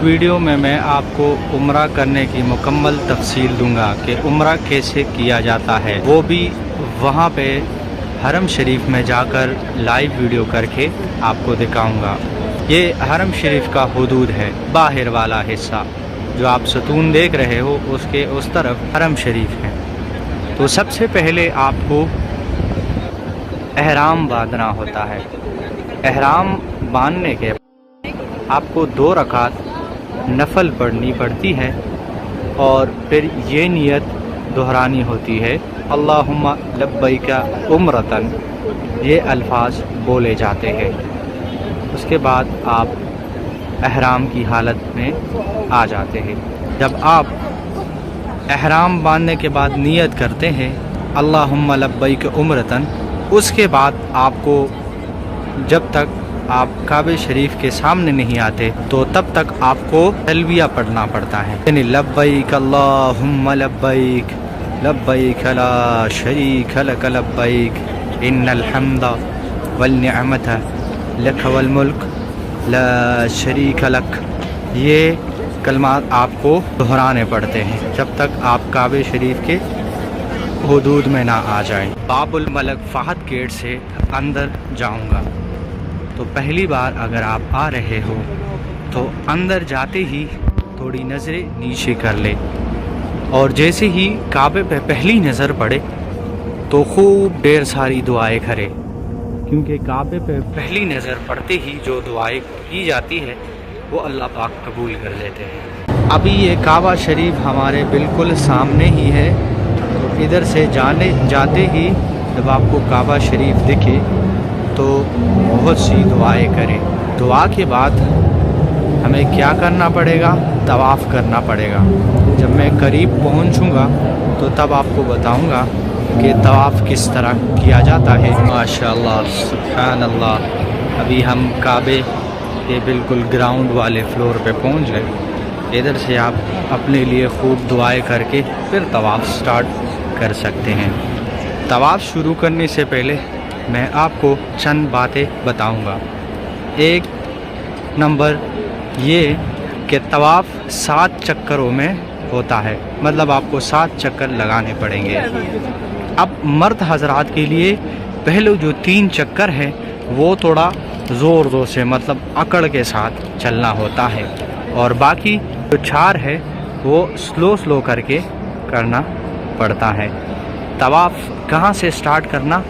Video میں آپ کو عمرہ کرنے کی مکمل تفصیل دوں گا کہ عمرہ کیسے کیا جاتا ہے، وہ بھی وہاں پہ حرم شریف میں جا کر لائیو ویڈیو کر کے آپ کو دکھاؤں گا۔ یہ حرم شریف کا حدود ہے، باہر والا حصہ جو آپ ستون دیکھ رہے ہو اس کے اس طرف حرم شریف ہے۔ تو سب سے پہلے آپ کو احرام باندھنا ہوتا ہے۔ احرام باندھنے کے آپ کو 2 رکعت نفل پڑھنی پڑتی ہے اور پھر یہ نیت دہرانی ہوتی ہے، اللہم لبیک عمرتن، یہ الفاظ بولے جاتے ہیں۔ اس کے بعد آپ احرام کی حالت میں آ جاتے ہیں۔ جب آپ احرام باندھنے کے بعد نیت کرتے ہیں اللہم لبیک عمرتن، اس کے بعد آپ کو جب تک آپ کعبہ شریف کے سامنے نہیں آتے تو تب تک آپ کو تلبیہ پڑھنا پڑتا ہے، یعنی لبیک اللہم لبیک لبیک لا شریک لک لبیک ان الحمد والنعمت لک والملک لا شریک لک۔ یہ کلمات آپ کو دہرانے پڑتے ہیں جب تک آپ کعبہ شریف کے حدود میں نہ آ جائیں۔ باب الملک فہد گیٹ سے اندر جاؤں گا، تو پہلی بار اگر آپ آ رہے ہو تو اندر جاتے ہی تھوڑی نظریں نیچے کر لے، اور جیسے ہی کعبے پہ پہلی نظر پڑے تو خوب ڈھیر ساری دعائیں کرے، کیونکہ کعبے پہ پہلی نظر پڑتے ہی جو دعائیں کی جاتی ہے وہ اللہ پاک قبول کر لیتے ہیں۔ ابھی یہ کعبہ شریف ہمارے بالکل سامنے ہی ہے، تو ادھر سے جاتے ہی جب آپ کو کعبہ شریف دکھے تو بہت سی دعائیں کریں۔ دعا کے بعد ہمیں کیا کرنا پڑے گا؟ طواف کرنا پڑے گا۔ جب میں قریب پہنچوں گا تو تب آپ کو بتاؤں گا کہ طواف کس طرح کیا جاتا ہے۔ ماشاءاللہ سبحان اللہ، ابھی ہم کعبے کے بالکل گراؤنڈ والے فلور پہ پہنچ گئے۔ ادھر سے آپ اپنے لیے خوب دعائیں کر کے پھر طواف سٹارٹ کر سکتے ہیں۔ طواف شروع کرنے سے پہلے میں آپ کو چند باتیں بتاؤں گا۔ ایک نمبر یہ کہ طواف 7 چکروں میں ہوتا ہے، مطلب آپ کو 7 چکر لگانے پڑیں گے۔ اب مرد حضرات کے لیے پہلے جو 3 چکر ہے وہ تھوڑا زور سے مطلب اکڑ کے ساتھ چلنا ہوتا ہے، اور باقی جو 4 ہے وہ سلو کر کے کرنا پڑتا ہے۔ طواف کہاں سے سٹارٹ کرنا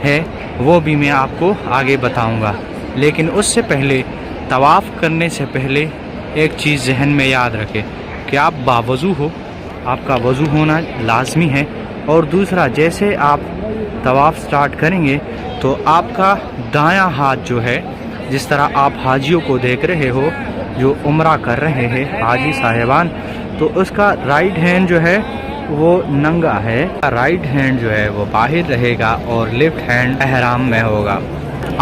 ہے وہ بھی میں آپ کو آگے بتاؤں گا، لیکن اس سے پہلے طواف کرنے سے پہلے ایک چیز ذہن میں یاد رکھیں کہ آپ باوضو ہو، آپ کا وضو ہونا لازمی ہے۔ اور دوسرا، جیسے آپ طواف سٹارٹ کریں گے تو آپ کا دایاں ہاتھ جو ہے، جس طرح آپ حاجیوں کو دیکھ رہے ہو جو عمرہ کر رہے ہیں حاجی صاحبان، تو اس کا رائٹ ہینڈ جو ہے وہ ننگا ہے، رائٹ ہینڈ جو ہے وہ باہر رہے گا اور لیفٹ ہینڈ احرام میں ہوگا۔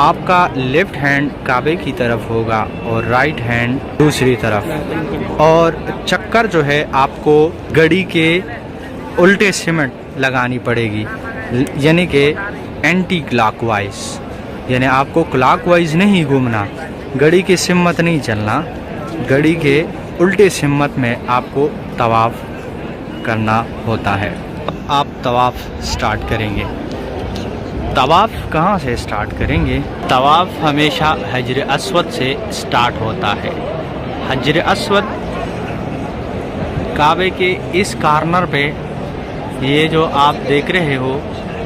آپ کا لیفٹ ہینڈ کعبے کی طرف ہوگا اور رائٹ ہینڈ دوسری طرف، اور چکر جو ہے آپ کو گھڑی کے الٹے سمت لگانی پڑے گی، یعنی کہ اینٹی کلاک وائز، یعنی آپ کو کلاک وائز نہیں گھومنا، گھڑی کی سمت نہیں چلنا، گھڑی کے الٹے سمت میں آپ کو طواف کرنا ہوتا ہے۔ آپ طواف سٹارٹ کریں گے۔ طواف کہاں سے سٹارٹ کریں گے؟ طواف ہمیشہ حجر اسود سے سٹارٹ ہوتا ہے۔ حجر اسود کعبے کے اس کارنر پہ، یہ جو آپ دیکھ رہے ہو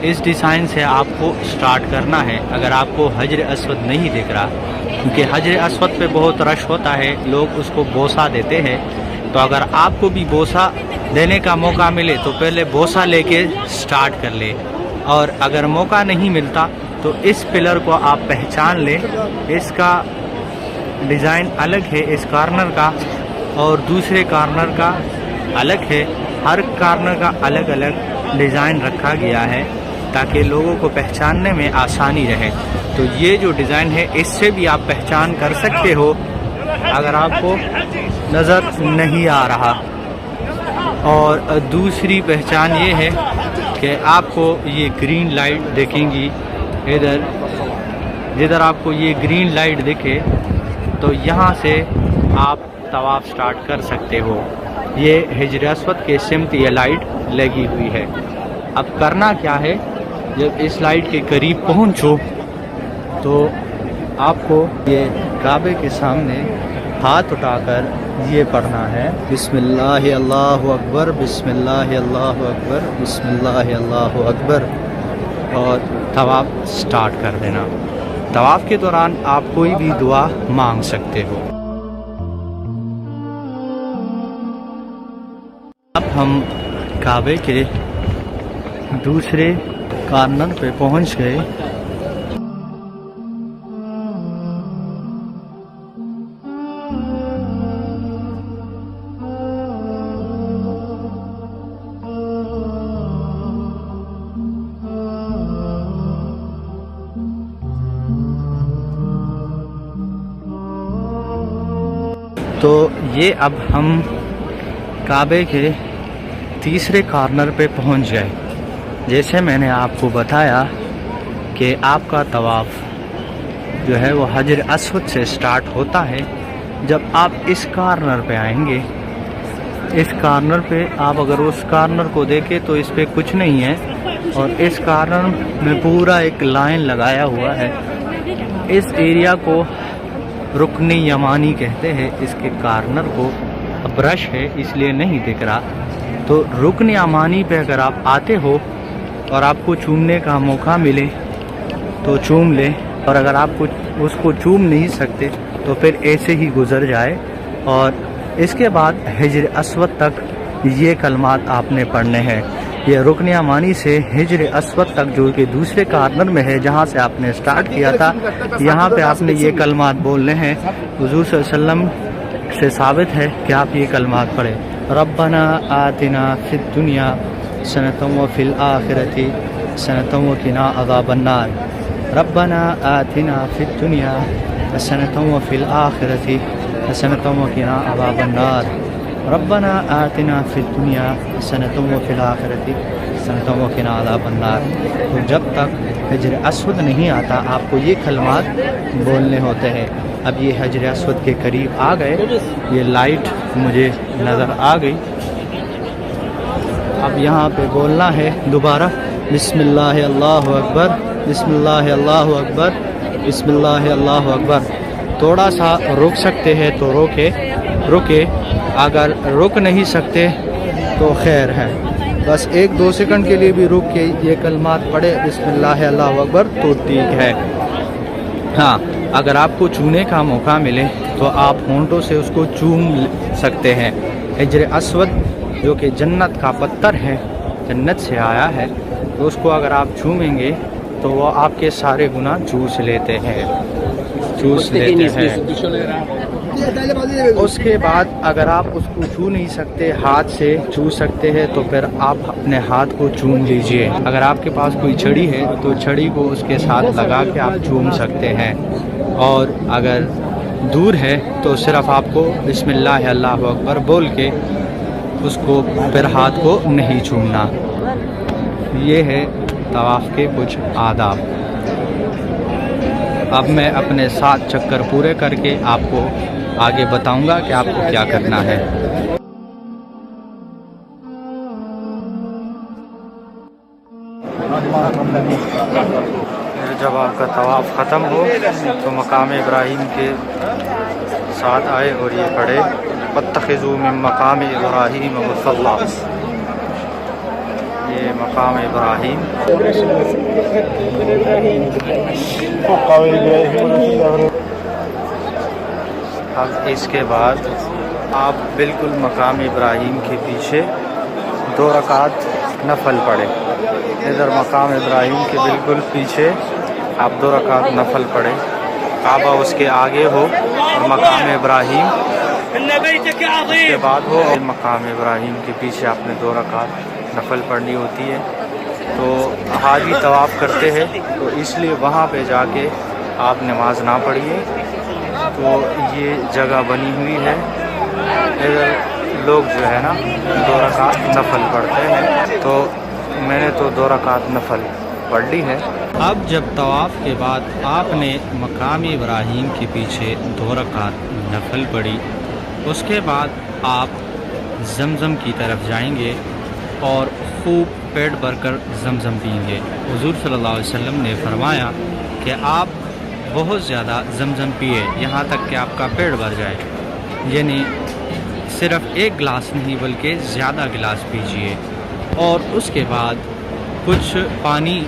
اس ڈیزائن سے آپ کو سٹارٹ کرنا ہے۔ اگر آپ کو حجر اسود نہیں دکھ رہا، کیونکہ حجر اسود پہ بہت رش ہوتا ہے، لوگ اس کو بوسہ دیتے ہیں، تو اگر آپ کو بھی بوسہ دینے کا موقع ملے تو پہلے بوسہ لے کے سٹارٹ کر لے، اور اگر موقع نہیں ملتا تو اس پلر کو آپ پہچان لیں، اس کا ڈیزائن الگ ہے اس کارنر کا اور دوسرے کارنر کا الگ ہے، ہر کارنر کا الگ الگ ڈیزائن رکھا گیا ہے تاکہ لوگوں کو پہچاننے میں آسانی رہے۔ تو یہ جو ڈیزائن ہے اس سے بھی آپ پہچان کر سکتے ہو اگر آپ کو نظر نہیں آ رہا۔ اور دوسری پہچان یہ ہے کہ آپ کو یہ گرین لائٹ دیکھیں گی، جدھر آپ کو یہ گرین لائٹ دکھے تو یہاں سے آپ طواف سٹارٹ کر سکتے ہو۔ یہ حجر اسود کے سمت یہ لائٹ لگی ہوئی ہے۔ اب کرنا کیا ہے، جب اس لائٹ کے قریب پہنچو تو آپ کو یہ کعبے کے سامنے ہاتھ اٹھا کر یہ پڑھنا ہے، بسم اللہ اللہ اکبر، بسم اللہ اللہ اکبر، بسم اللہ اللہ اکبر، اور طواف سٹارٹ کر دینا۔ طواف کے دوران آپ کوئی بھی دعا مانگ سکتے ہو۔ اب ہم کعبے کے دوسرے کارنر پہ پہنچ گئے۔ تو یہ اب ہم کعبے کے تیسرے کارنر پہ پہنچ گئے۔ جیسے میں نے آپ کو بتایا کہ آپ کا طواف جو ہے وہ حجر اسود سے سٹارٹ ہوتا ہے۔ جب آپ اس کارنر پہ آئیں گے، اس کارنر پہ آپ اگر اس کارنر کو دیکھیں تو اس پہ کچھ نہیں ہے، اور اس کارنر میں پورا ایک لائن لگایا ہوا ہے۔ اس ایریا کو رکن یمانی کہتے ہیں، اس کے کارنر کو برش ہے اس لیے نہیں دکھ رہا۔ تو رکن یمانی پہ اگر آپ آتے ہو اور آپ کو چومنے کا موقع ملے تو چوم لیں، اور اگر آپ اس کو چوم نہیں سکتے تو پھر ایسے ہی گزر جائے۔ اور اس کے بعد حجر اسود تک یہ کلمات آپ نے پڑھنے ہیں۔ یہ رکن یمانی سے حجر اسود تک جو کہ دوسرے کارنر میں ہے جہاں سے آپ نے سٹارٹ کیا تھا، یہاں پہ آپ نے یہ کلمات بولنے ہیں۔ حضور صلی اللہ علیہ وسلم سے ثابت ہے کہ آپ یہ کلمات پڑھیں، ربنا آتنا فی الدنیا حسنۃ وفی الآخرۃ حسنۃ وقنا عذاب النار، ربنا آتنا فی الدنیا حسنۃ وفی الآخرۃ حسنۃ وقنا عذاب النار، ربنا آتنا فی الدنیا حسنۃ وفی الآخرۃ حسنۃ وقنا عذاب النار۔ تو جب تک حجر اسود نہیں آتا آپ کو یہ کلمات بولنے ہوتے ہیں۔ اب یہ حجر اسود کے قریب آ گئے، یہ لائٹ مجھے نظر آ گئی۔ اب یہاں پہ بولنا ہے دوبارہ، بسم اللہ اللہ اکبر، بسم اللہ اللہ اکبر، بسم اللہ اللہ اکبر۔ تھوڑا سا رک سکتے ہیں تو رکے، اگر رک نہیں سکتے تو خیر ہے، بس 1-2 سیکنڈ کے لیے بھی رک کے یہ کلمات پڑھے، بسم اللہ اللہ اکبر، تو ٹھیک ہے۔ ہاں، اگر آپ کو چومنے کا موقع ملے تو آپ ہونٹوں سے اس کو چوم سکتے ہیں۔ حجر اسود جو کہ جنت کا پتھر ہے، جنت سے آیا ہے، تو اس کو اگر آپ چومیں گے تو وہ آپ کے سارے گناہ چوس لیتے ہیں۔ اس کے بعد اگر آپ اس کو چھو نہیں سکتے، ہاتھ سے چھو سکتے ہیں تو پھر آپ اپنے ہاتھ کو چوم لیجئے۔ اگر آپ کے پاس کوئی چھڑی ہے تو چھڑی کو اس کے ساتھ لگا کے آپ چوم سکتے ہیں، اور اگر دور ہے تو صرف آپ کو بسم اللہ اللہ اکبر بول کے اس کو پھر ہاتھ کو نہیں چومنا۔ یہ ہے طواف کے کچھ آداب۔ اب میں اپنے 7 چکر پورے کر کے آپ کو آگے بتاؤں گا کہ آپ کو کیا کرنا ہے۔ جب آپ کا طواف ختم ہو تو مقام ابراہیم کے ساتھ آئے اور یہ پڑھے، واتخذوا من مقام ابراہیم مصلی۔ یہ مقام ابراہیم، اب اس کے بعد آپ بالکل مقام ابراہیم کے پیچھے 2 رکعت نفل پڑھیں۔ ادھر مقام ابراہیم کے بالکل پیچھے آپ 2 رکعت نفل پڑھیں، کعبہ اس کے آگے ہو اور مقام ابراہیم اس کے بعد ہو، اور مقام ابراہیم کے پیچھے آپ نے 2 رکعت نفل پڑھنی ہوتی ہے۔ تو حاجی طواف کرتے ہیں تو اس لیے وہاں پہ جا کے آپ نماز نہ پڑھیے۔ تو یہ جگہ بنی ہوئی ہے، ادھر لوگ جو ہے نا 2 رکعت نفل پڑھتے ہیں، تو میں نے تو 2 رکعت نفل پڑھ لی ہے۔ اب جب طواف کے بعد آپ نے مقام ابراہیم کے پیچھے 2 رکعت نفل پڑھی اس کے بعد آپ زمزم کی طرف جائیں گے اور خوب پیٹ بھر کر زمزم پئیں گے۔ حضور صلی اللہ علیہ وسلم نے فرمایا کہ آپ بہت زیادہ زمزم پیے یہاں تک کہ آپ کا پیٹ بھر جائے، یعنی صرف ایک گلاس نہیں بلکہ زیادہ گلاس پیجیے، اور اس کے بعد کچھ پانی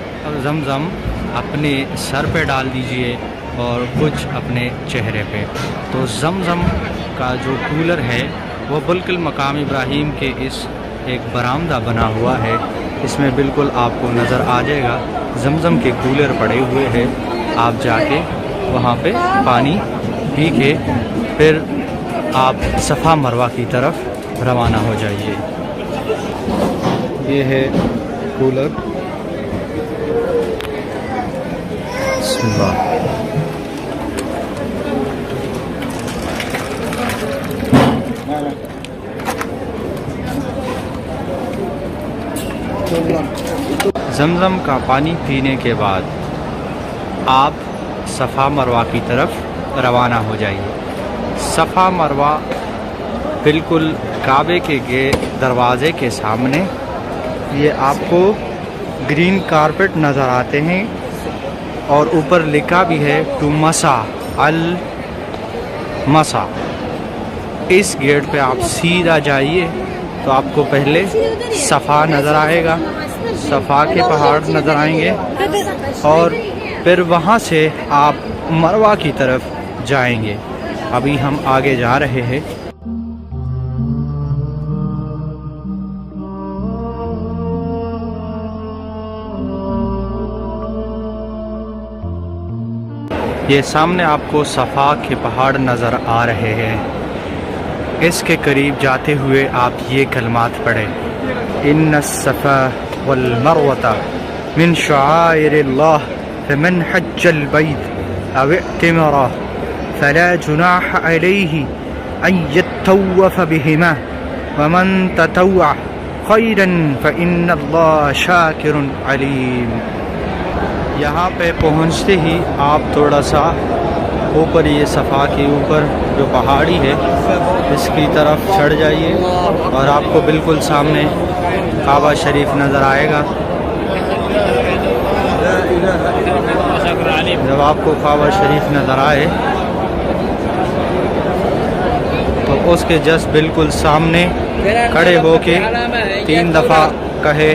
زمزم اپنے سر پہ ڈال دیجئے اور کچھ اپنے چہرے پہ۔ تو زمزم کا جو کولر ہے وہ بالکل مقام ابراہیم کے اس ایک برآمدہ بنا ہوا ہے، اس میں بالکل آپ کو نظر آ جائے گا زمزم کے کولر پڑے ہوئے ہیں۔ آپ جا کے وہاں پہ پانی پی کے پھر آپ صفا مروہ کی طرف روانہ ہو جائیے۔ یہ ہے کولر، بسم اللہ۔ زمزم کا پانی پینے کے بعد آپ صفا مروہ کی طرف روانہ ہو جائیے۔ صفا مروہ بالکل کعبے کے دروازے کے سامنے، یہ آپ کو گرین کارپٹ نظر آتے ہیں اور اوپر لکھا بھی ہے ٹو مسا المسا۔ اس گیٹ پہ آپ سیدھا جائیے تو آپ کو پہلے صفا نظر آئے گا، صفا کے پہاڑ نظر آئیں گے، اور پھر وہاں سے آپ مروہ کی طرف جائیں گے۔ ابھی ہم آگے جا رہے ہیں۔ یہ سامنے آپ کو صفا کے پہاڑ نظر آ رہے ہیں، اس کے قریب جاتے ہوئے آپ یہ کلمات پڑھیں: ان الصفا والمروة من شعائر اللہ فمن حج البیت او اعتمر فلا جناح علیہ ان یطوف بہما ومن تطوع خیرا فإن اللہ شاکر علیم۔ یہاں پہ پہنچتے ہی آپ تھوڑا سا اوپر، یہ صفا کے اوپر جو پہاڑی ہے اس کی طرف چڑھ جائیے اور آپ کو بالکل سامنے کعبہ شریف نظر آئے گا۔ جب آپ کو کعبہ شریف نظر آئے تو اس کے جسٹ بالکل سامنے کھڑے ہو کے 3 دفعہ کہے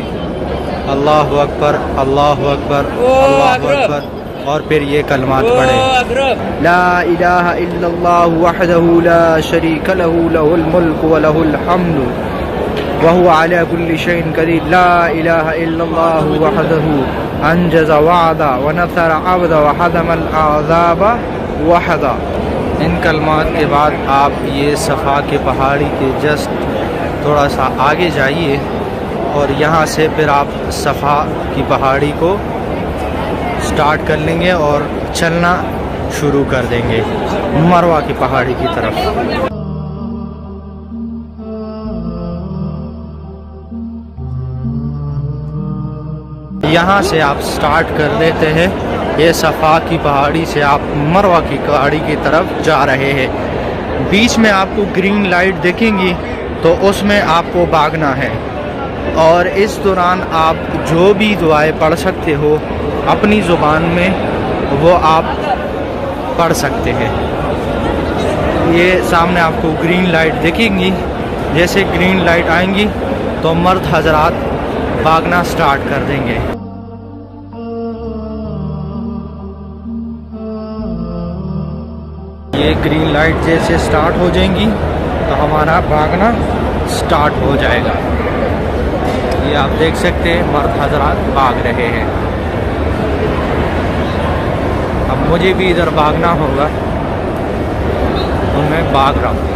اللہ اکبر اللہ اکبر اللہ اکبر، اور پھر یہ کلمات پڑھے: لا الہ الا اللہ وحدہ لا شریک لہ لہ الملک ولہ الحمد وہو علی کل شیء قدیر، لا الہ الا اللہ وحدہ انجز وعدہ ونصر عبدہ وحزم الاحزاب وحدہ۔ ان کلمات کے بعد آپ یہ صفا کے پہاڑی کے جسٹ تھوڑا سا آگے جائیے اور یہاں سے پھر آپ صفا کی پہاڑی کو سٹارٹ کر لیں گے اور چلنا شروع کر دیں گے مروہ کی پہاڑی کی طرف۔ یہاں سے آپ سٹارٹ کر دیتے ہیں، یہ صفا کی پہاڑی سے آپ مروہ کی پہاڑی کی طرف جا رہے ہیں۔ بیچ میں آپ کو گرین لائٹ دیکھیں گی تو اس میں آپ کو بھاگنا ہے، اور اس دوران آپ جو بھی دعائیں پڑھ سکتے ہو اپنی زبان میں وہ آپ پڑھ سکتے ہیں۔ یہ سامنے آپ کو گرین لائٹ دیکھیں گی، جیسے گرین لائٹ آئیں گی تو مرد حضرات بھاگنا سٹارٹ کر دیں گے۔ یہ گرین لائٹ جیسے سٹارٹ ہو جائیں گی تو ہمارا بھاگنا سٹارٹ ہو جائے گا۔ یہ آپ دیکھ سکتے ہیں مرد حضرات بھاگ رہے ہیں۔ اب مجھے بھی ادھر بھاگنا ہوگا اور میں بھاگ رہا ہوں۔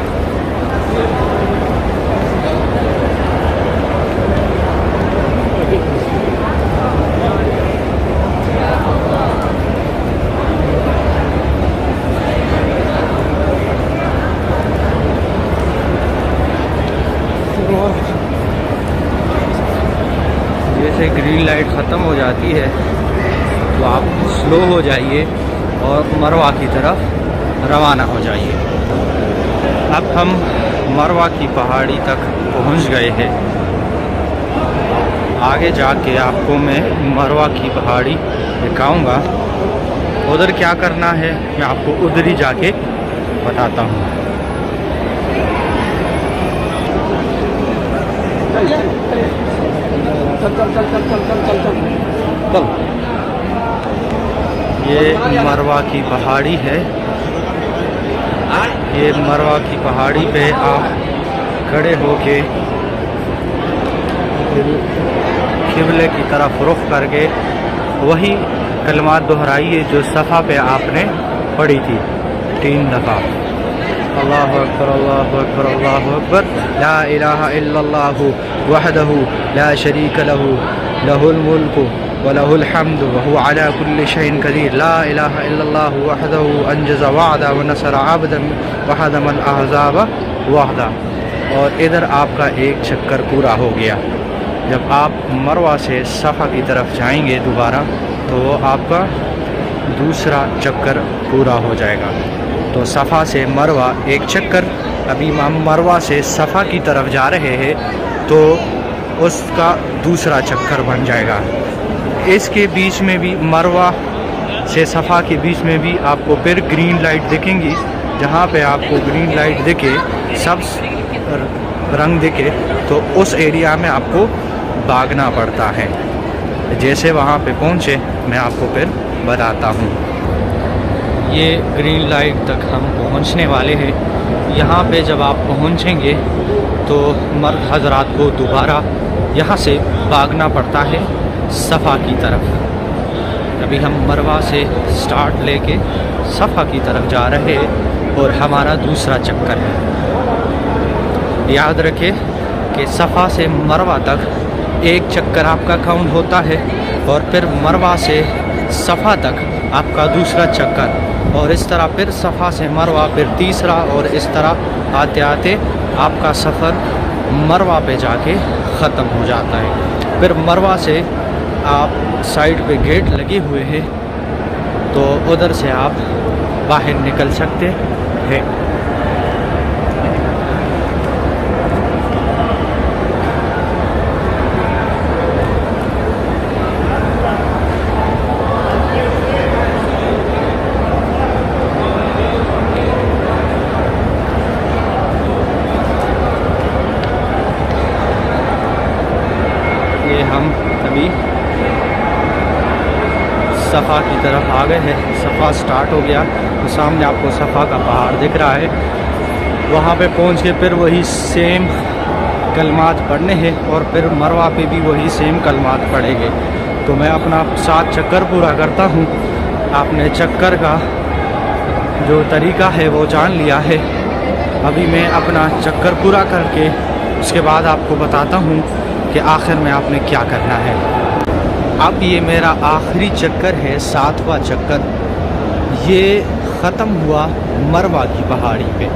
جیسے گرین لائٹ ختم ہو جاتی ہے تو آپ سلو ہو جائیے اور مروہ کی طرف روانہ ہو جائیے۔ اب ہم مروہ کی پہاڑی تک پہنچ گئے ہیں. آگے جا کے آپ کو میں مروہ کی پہاڑی دکھاؤں گا. ادھر کیا کرنا ہے میں آپ کو ادھر ہی جا کے بتاتا ہوں. یہ مروہ کی پہاڑی ہے. یہ مروہ کی پہاڑی پہ آپ کھڑے ہو کے قبلے کی طرف رخ کر کے وہی کلمات دہرائیے جو صفا پہ آپ نے پڑھی تھی 3 دفعہ. اللہ اکبر اللہ اکبر اللہ اکبر لا الہ الا اللہ وحدہ لا شریک لہ لہ الملک وله الحمد وهو على كل شيء قدير لا إله إلا الله وحده أنجز وعدا ونصر عبدا وهزم الأحزاب وحدا. اور ادھر آپ کا ایک چکر پورا ہو گیا. جب آپ مروہ سے صفا کی طرف جائیں گے دوبارہ تو وہ آپ کا دوسرا چکر پورا ہو جائے گا. تو صفا سے مروہ ایک چکر. ابھی ہم مروہ سے صفا کی طرف جا رہے ہیں تو اس کا دوسرا چکر بن جائے گا. اس کے بیچ میں بھی مروہ سے صفا کے بیچ میں بھی آپ کو پھر گرین لائٹ دکھیں گی. جہاں پہ آپ کو گرین لائٹ دکھے سبز رنگ دکھے تو اس ایریا میں آپ کو بھاگنا پڑتا ہے. جیسے وہاں پہ پہنچے میں آپ کو پھر بتاتا ہوں. یہ گرین لائٹ تک ہم پہنچنے والے ہیں. یہاں پہ جب آپ پہنچیں گے تو مرد حضرات کو دوبارہ یہاں سے بھاگنا پڑتا ہے صفا کی طرف. ابھی ہم مروہ سے سٹارٹ لے کے صفا کی طرف جا رہے ہیں اور ہمارا دوسرا چکر ہے. یاد رکھے کہ صفا سے مروہ تک ایک چکر آپ کا کاؤنٹ ہوتا ہے اور پھر مروہ سے صفا تک آپ کا دوسرا چکر, اور اس طرح پھر صفا سے مروہ پھر تیسرا, اور اس طرح آتے آتے آپ کا سفر مروہ پہ جا کے ختم ہو جاتا ہے. پھر مروہ سے آپ سائڈ پہ گیٹ لگے ہوئے ہیں تو ادھر سے آپ باہر نکل سکتے ہیں. یہ ہم ابھی صفا کی طرف آ گئے ہیں. صفا سٹارٹ ہو گیا تو سامنے آپ کو صفا کا پہاڑ دکھ رہا ہے. وہاں پہ پہنچ کے پھر وہی سیم کلمات پڑھنے ہیں اور پھر مروہ پہ بھی وہی سیم کلمات پڑھیں گے. تو میں اپنا 7 چکر پورا کرتا ہوں. آپ نے چکر کا جو طریقہ ہے وہ جان لیا ہے. ابھی میں اپنا چکر پورا کر کے اس کے بعد آپ کو بتاتا ہوں کہ آخر میں آپ نے کیا کرنا ہے. اب یہ میرا آخری چکر ہے, 7واں چکر. یہ ختم ہوا مروہ کی پہاڑی پہ.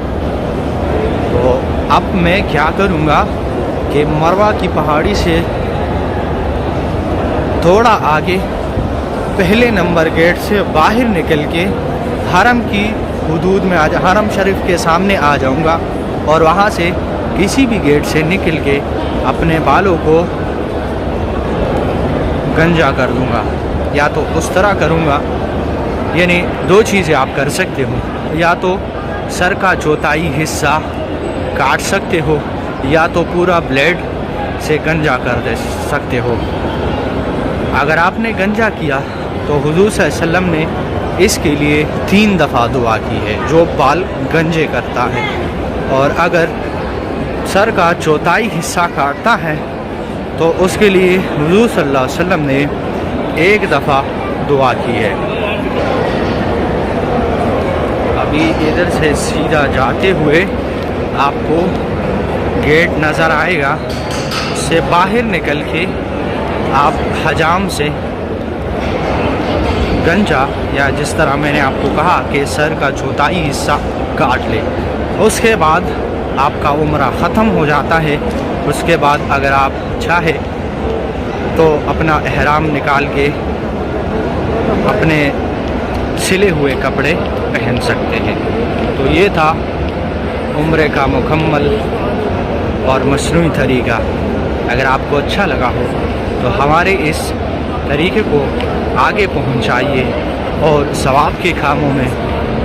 تو اب میں کیا کروں گا کہ مروہ کی پہاڑی سے تھوڑا آگے پہلے نمبر گیٹ سے باہر نکل کے حرم کی حدود میں حرم شریف کے سامنے آ جاؤں گا, اور وہاں سے کسی بھی گیٹ سے نکل کے اپنے بالوں کو گنجا کر دوں گا. یا تو اس طرح کروں گا, یعنی 2 چیزیں آپ کر سکتے ہو. یا تو سر کا چوتھائی حصہ کاٹ سکتے ہو, یا تو پورا بلیڈ سے گنجا کر دے سکتے ہو. اگر آپ نے گنجا کیا تو حضور صلی اللہ علیہ وسلم نے اس کے لیے 3 دفعہ دعا کی ہے جو بال گنجے کرتا ہے. اور اگر سر کا چوتھائی حصہ کاٹتا ہے تو اس کے لیے حضور صلی اللہ علیہ وسلم نے 1 دفعہ دعا کی ہے. ابھی ادھر سے سیدھا جاتے ہوئے آپ کو گیٹ نظر آئے گا, اس سے باہر نکل کے آپ حجام سے گنجا, یا جس طرح میں نے آپ کو کہا کہ سر کا چوتھائی حصہ کاٹ لے. اس کے بعد آپ کا عمرہ ختم ہو جاتا ہے. اس کے بعد اگر آپ چاہے تو اپنا احرام نکال کے اپنے سلے ہوئے کپڑے پہن سکتے ہیں. تو یہ تھا عمرے کا مکمل اور مصنوعی طریقہ اگر آپ کو اچھا لگا ہو تو ہمارے اس طریقے کو آگے پہنچائیے اور ثواب کے کاموں میں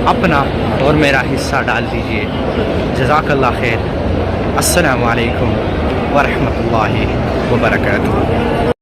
اپنا اور میرا حصہ ڈال دیجیے. جزاک اللہ خیر. السلام علیکم ورحمۃ اللہ وبرکاتہ.